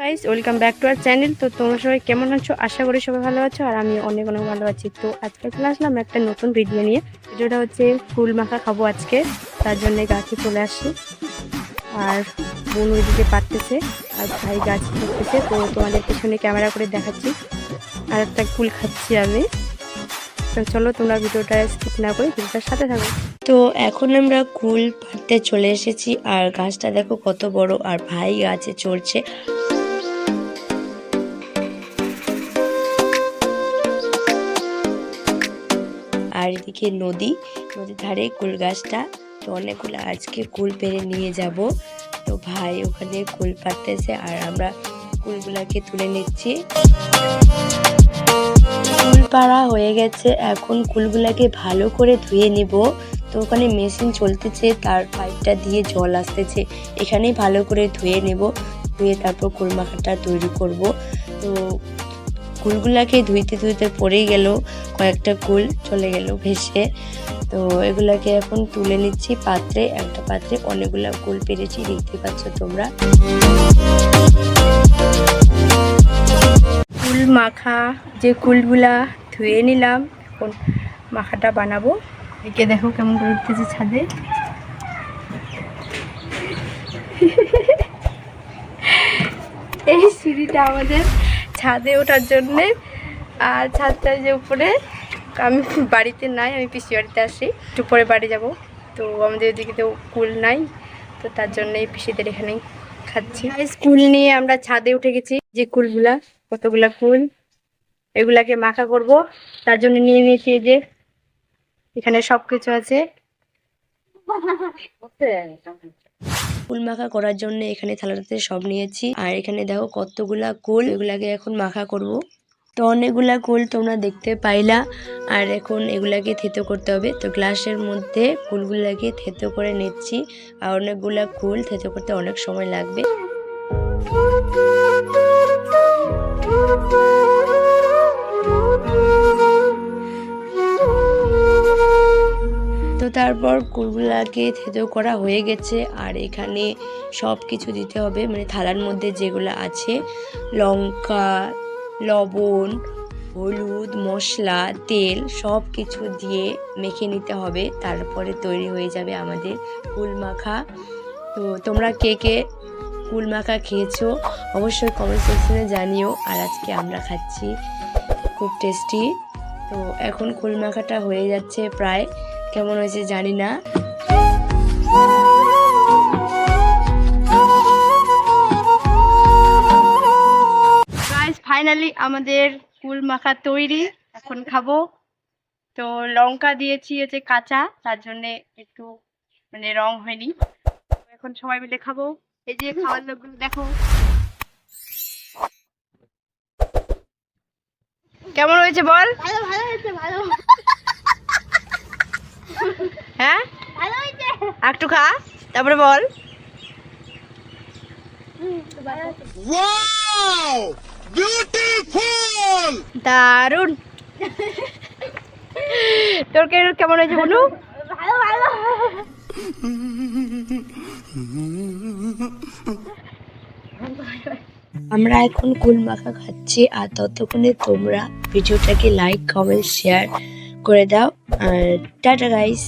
Guys, welcome back to our channel. তো তোমরা সবাই কেমন আছো? আশা করি সবাই ভালো আছো, আর আমি অনেক অনেক ভালো আছি। তো আজকে চলে আসলাম একটা নতুন ভিডিও নিয়ে। ভিডিওটা হচ্ছে কুল মাখা খাবো আজকে, তার জন্য গাছে চলে আসছি। আর বোন ওইদিকে পারতেছে আর ভাই গাছ করতেছে। তো তোমাদের পেছনে ক্যামেরা করে দেখাচ্ছি, আর একটা কুল খাচ্ছি আমি। তো চলো তোমরা ভিডিওটা স্কিপ না করে ভিডিওটার সাথে থাকো। তো এখন আমরা কুল পাড়তে চলে এসেছি, আর গাছটা দেখো কত বড়, আর ভাই গাছে চড়ছে। আর এদিকে নদীর ধারে কুল গাছটা। তো অনেকগুলো আজকে কুল পেরে নিয়ে যাব। তো ভাই ওখানে কুল পাড়তেছে আর আমরা কুলগুলাকে তুলে নিচ্ছি। কুল পাড়া হয়ে গেছে, এখন কুলগুলাকে ভালো করে ধুয়ে নেব। তো ওখানে মেশিন চলতেছে, তার পাইপটা দিয়ে জল আসতেছে, এখানেই ভালো করে ধুয়ে নেব। ধুয়ে তারপর কুল মাখাটা তৈরি করব। তো কুলগুলাকে ধুইতে ধুইতে পড়েই গেল, কয়েকটা কুল চলে গেল ভেসে। তো এগুলাকে এখন তুলে নিচ্ছি পাত্রে। একটা পাত্রে অনেকগুলা কুল পেরেছি, দেখতে পাচ্ছ তোমরা। কুল মাখা যে কুলগুলা ধুয়ে নিলাম, এখন মাখাটা বানাবো। একে দেখো কেমন করে উঠতেছে ছাদে। এই সিঁড়িটা আমাদের ছাদে ওঠার জন্যে, আর ছাদটা যে উপরে। আমি বাড়িতে নাই, আমি পিসি বাড়িতে আসি, একটু পরে বাড়ি যাব। তো আমাদের ওদিকে তো কুল নাই, তো তার জন্যই পিসিদের এখানেই খাচ্ছি। কুল নিয়ে আমরা ছাদে উঠে গেছি। যে কুলগুলা, কতগুলা কুল, এগুলাকে মাখা করব, তার জন্য নিয়ে নিয়েছি। যে এখানে সবকিছু আছে। কুল মাখা করার জন্য এখানে থালাটাতে সব নিয়েছি, আর এখানে দেখো কতগুলা কুল, এগুলাকে এখন মাখা করব। তো অনেকগুলা কুল তোমরা দেখতে পাইলা, আর এখন এগুলাকে থেতো করতে হবে। তো গ্লাসের মধ্যে কুলগুলাকে থেতো করে নিচ্ছি, আর অনেকগুলা কুল থেতো করতে অনেক সময় লাগবে। তো তারপর কুলগুলাকে থেতো করা হয়ে গেছে, আর এখানে সব কিছু দিতে হবে, মানে থালার মধ্যে যেগুলো আছে, লঙ্কা, লবণ, হলুদ, মশলা, তেল, সব কিছু দিয়ে মেখে নিতে হবে। তারপরে তৈরি হয়ে যাবে আমাদের কুল মাখা। তো তোমরা কে কে কুল মাখা খেয়েছো অবশ্যই কমেন্ট সেকশনে জানিও। আর আজকে আমরা খাচ্ছি, খুব টেস্টি। তো এখন কুল মাখাটা হয়ে যাচ্ছে প্রায়, কেমন হয়েছে জানি না। গাইস, ফাইনালি আমাদের কুল মাখা তৈরি, এখন খাবো। তো লঙ্কা দিয়েছি হচ্ছে কাঁচা, তার জন্য একটু মানে রং হয়নি। এখন সবাই মিলে খাবো। এই যে খাওয়ার লোকগুলো দেখো কেমন হয়েছে বল। ভালো ভালো হয়েছে, ভালো। হ্যাঁ, ভালো হয়েছে। একটু খা, তারপরে বল। Wow! Beautiful! দারুন। তোর কেমন হয়েছে বলু? ভালো ভালো। আমরা এখন কুল মাখা খাচ্ছি, আর ততক্ষণে তোমরা ভিডিওটাকে লাইক, কমেন্ট, শেয়ার করে দাও। আর টাটা গাইস।